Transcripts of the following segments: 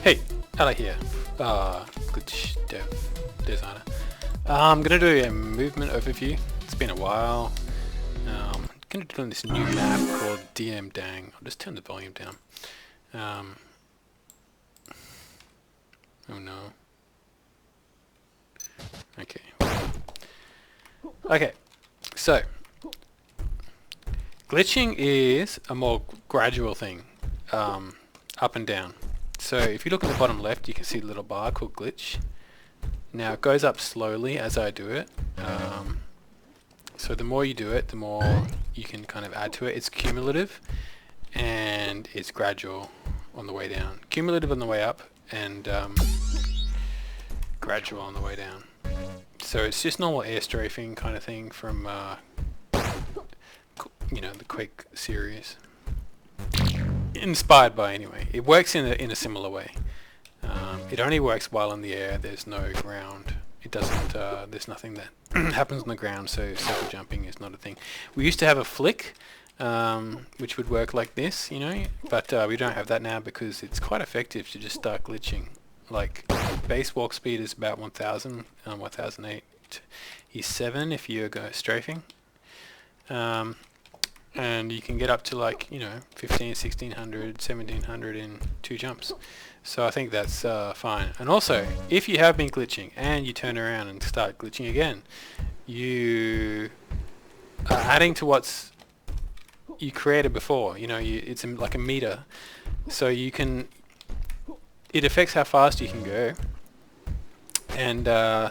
Hey, Ella here, glitch dev designer. I'm gonna do a movement overview. It's been a while. Gonna do this new map called DM Dang. I'll just turn the volume down. Oh no. Okay. Okay. So, glitching is a more gradual thing, up and down. So if you look at the bottom left, you can see the little bar called glitch. Now it goes up slowly as I do it. So the more you do it, the more you can kind of add to it. It's cumulative and it's gradual on the way down. Cumulative on the way up and gradual on the way down. So it's just normal air strafing kind of thing from the Quake series. Inspired by, anyway. It works in a similar way. It only works while in the air. There's no ground. It doesn't. There's nothing that happens on the ground. So circle jumping is not a thing. We used to have a flick, which would work like this, but we don't have that now because it's quite effective to just start glitching. Like base walk speed is about 1000. 1008 is 7 if you go strafing. And you can get up to 15, 1600, 1700 in 2 jumps. So I think that's fine. And also, if you have been glitching and you turn around and start glitching again, you are adding to what's you created before. It's like a meter. So you can, it affects how fast you can go. And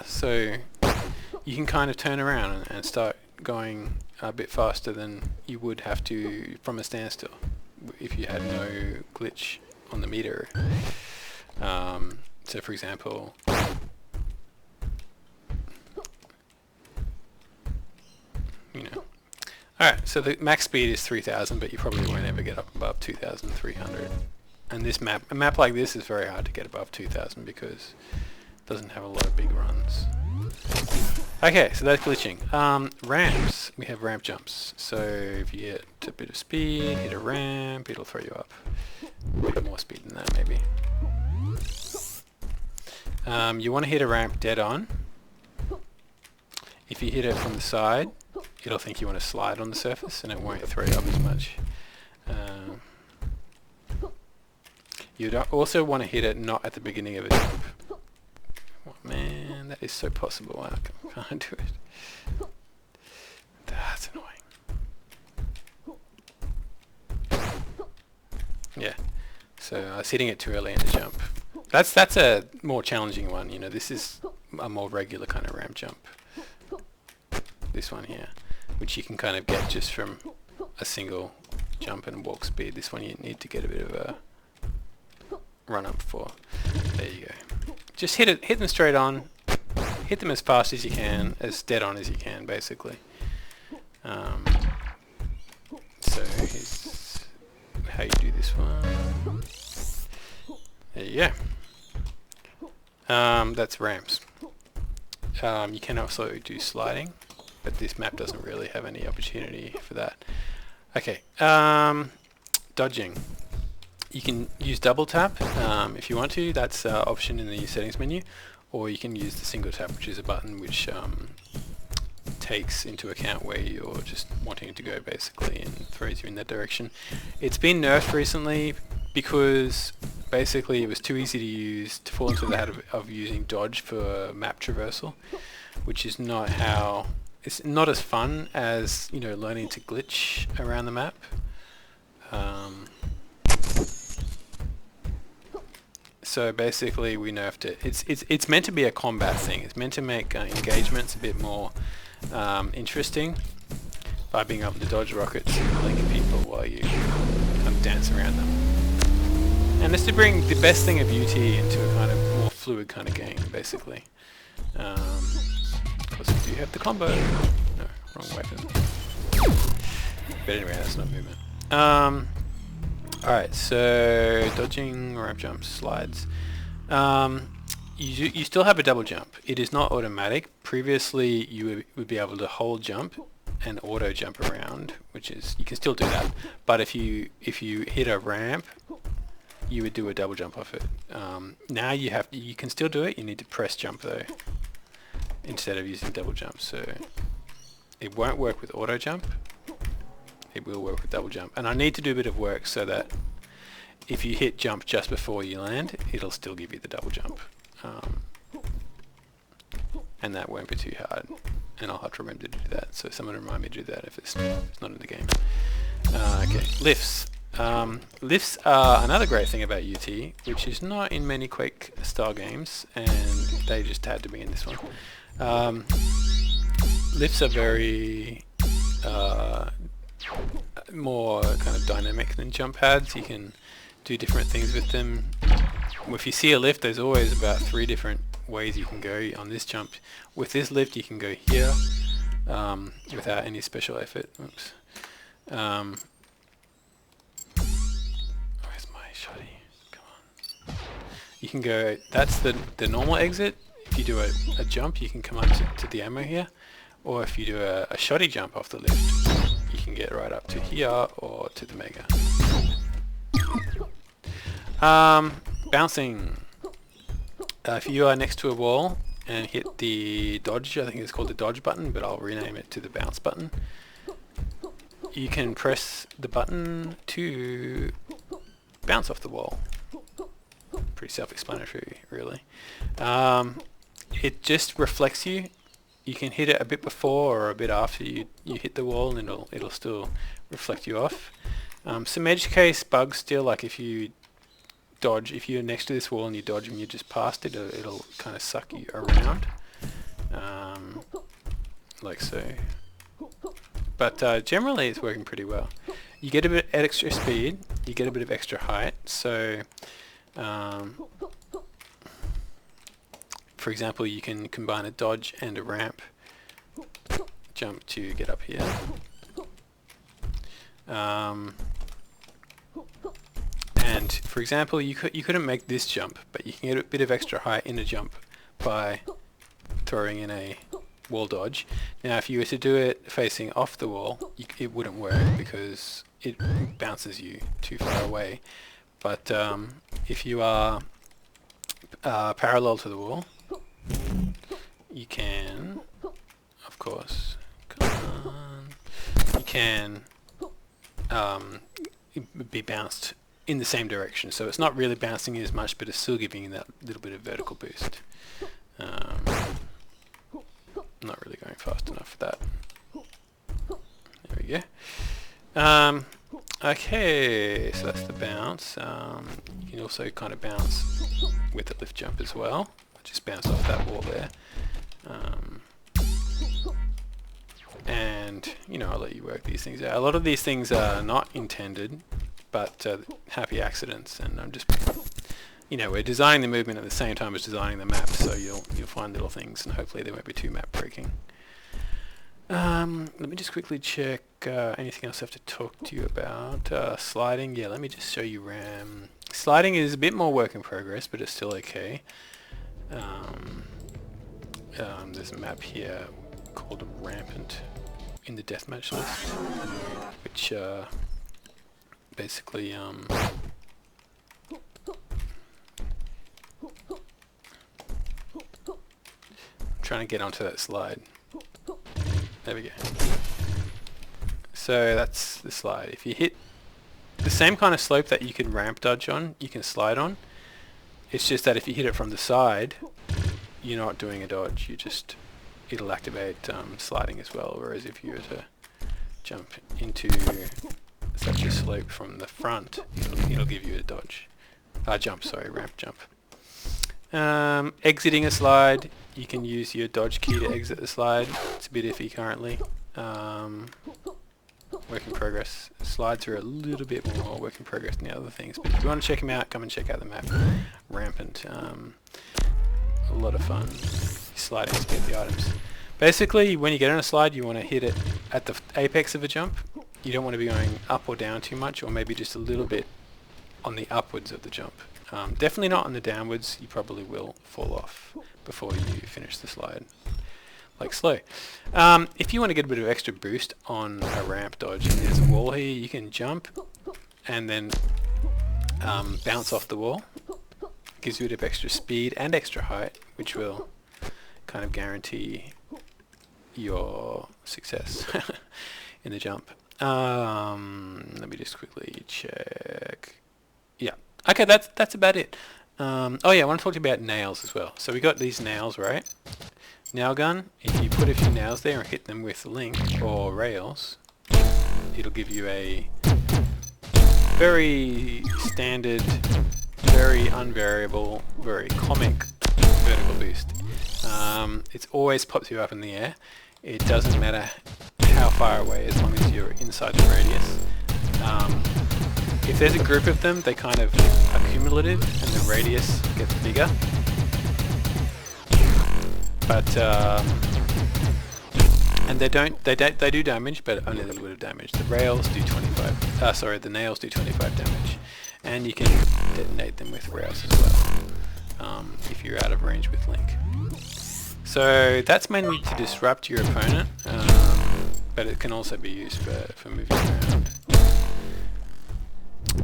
so you can kind of turn around and start going a bit faster than you would have to from a standstill if you had no glitch on the meter. So for example, alright, so the max speed is 3000, but you probably won't ever get up above 2300. And a map like this is very hard to get above 2000 because it doesn't have a lot of big runs. Okay, so that's glitching. Ramps. We have ramp jumps. So if you hit a bit of speed, hit a ramp, it'll throw you up. A bit more speed than that, maybe. You want to hit a ramp dead on. If you hit it from the side, it'll think you want to slide on the surface and it won't throw you up as much. You'd also want to hit it not at the beginning of a jump. Oh man, that is so possible. I can't do it. That's annoying. Yeah. So I was hitting it too early in the jump. That's a more challenging one. This is a more regular kind of ramp jump. This one here, which you can kind of get just from a single jump and walk speed. This one you need to get a bit of a run up for. There you go. Just hit them straight on. Hit them as fast as you can, as dead on as you can, basically. So here's how you do this one. There you go. That's ramps. You can also do sliding, but this map doesn't really have any opportunity for that. Okay. Dodging. You can use double tap if you want to. That's an option in the settings menu, or you can use the single tap, which is a button which takes into account where you're just wanting to go, basically, and throws you in that direction. It's been nerfed recently because basically it was too easy to use, to fall into the habit of using dodge for map traversal, which is not how. It's not as fun as learning to glitch around the map. So basically we nerfed it. It's meant to be a combat thing. It's meant to make engagements a bit more interesting by being able to dodge rockets and blink at people while you kind of dance around them. And it's to bring the best thing of UT into a kind of more fluid kind of game, basically. Of course we do have the combo. No, wrong weapon. But anyway, that's not movement. Alright, so dodging, ramp jumps, slides. You still have a double jump. It is not automatic. Previously you would be able to hold jump and auto jump around, which is, you can still do that. But if you hit a ramp you would do a double jump off it. Now you can still do it. You need to press jump though, instead of using double jump. So it won't work with auto jump. It will work with double jump. And I need to do a bit of work so that if you hit jump just before you land, it'll still give you the double jump. And that won't be too hard. And I'll have to remember to do that. So someone remind me to do that if it's not in the game. Okay, lifts. Lifts are another great thing about UT, which is not in many Quake style games, and they just had to be in this one. Lifts are very more kind of dynamic than jump pads. You can do different things with them. If you see a lift, there's always about 3 different ways you can go on this jump. With this lift, you can go here without any special effort. Oops. Where's my shotty? Come on. You can go, that's the normal exit. If you do a jump, you can come up to the ammo here. Or if you do a shotty jump off the lift, you can get right up to here or to the mega. Bouncing. If you are next to a wall and hit the dodge, I think it's called the dodge button, but I'll rename it to the bounce button. You can press the button to bounce off the wall. Pretty self-explanatory, really. It just reflects you. You can hit it a bit before or a bit after you hit the wall, and it'll still reflect you off. Some edge case bugs still, like if you dodge, if you're next to this wall and you dodge and you just past it, it'll kind of suck you around, like so. But generally it's working pretty well. You get a bit extra speed, you get a bit of extra height, so for example, you can combine a dodge and a ramp jump to get up here. And for example, you couldn't make this jump, but you can get a bit of extra height in a jump by throwing in a wall dodge. Now if you were to do it facing off the wall, it wouldn't work because it bounces you too far away. But if you are parallel to the wall, you can, of course, you can be bounced in the same direction. So it's not really bouncing you as much, but it's still giving you that little bit of vertical boost. Not really going fast enough for that. There we go. Okay, so that's the bounce. You can also kind of bounce with the lift jump as well. Just bounce off that wall there. And, you know, I'll let you work these things out. A lot of these things are not intended, but happy accidents. And I'm just, you know, we're designing the movement at the same time as designing the map, so you'll find little things, and hopefully there won't be too map breaking. Let me just quickly check anything else I have to talk to you about. Sliding, yeah, let me just show you RAM. Sliding is a bit more work in progress, but it's still okay. There's a map here called Rampant in the deathmatch list, which basically trying to get onto that slide. There we go. So that's the slide. If you hit the same kind of slope that you can ramp dodge on, you can slide on. It's just that if you hit it from the side, you're not doing a dodge. It'll activate sliding as well. Whereas if you were to jump into such a slope from the front, it'll give you a dodge. Ramp jump. Exiting a slide, you can use your dodge key to exit the slide. It's a bit iffy currently. Work in progress. Slides are a little bit more work in progress than the other things, but if you want to check them out, come and check out the map. Rampant. A lot of fun. Sliding to get the items. Basically, when you get on a slide, you want to hit it at the apex of a jump. You don't want to be going up or down too much, or maybe just a little bit on the upwards of the jump. Definitely not on the downwards. You probably will fall off before you finish the slide. Like slow. If you want to get a bit of extra boost on a ramp dodge, and there's a wall here, you can jump and then bounce off the wall. Gives you a bit of extra speed and extra height, which will kind of guarantee your success in the jump. Let me just quickly check. Yeah. Okay, that's about it. Oh yeah, I want to talk to you about nails as well. So we got these nails, right? Nail gun. If you put a few nails there and hit them with link or rails, it'll give you a very standard, very unvariable, very comic vertical boost. It always pops you up in the air. It doesn't matter how far away, as long as you're inside the radius. If there's a group of them, they kind of are cumulative, and the radius gets bigger. But and they do damage, but only a little bit of damage. The rails do 25. The nails do 25 damage, and you can detonate them with rails as well if you're out of range with link. So that's mainly to disrupt your opponent, but it can also be used for moving around.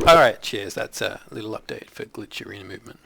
Alright, cheers. That's a little update for Glitch Arena Movement.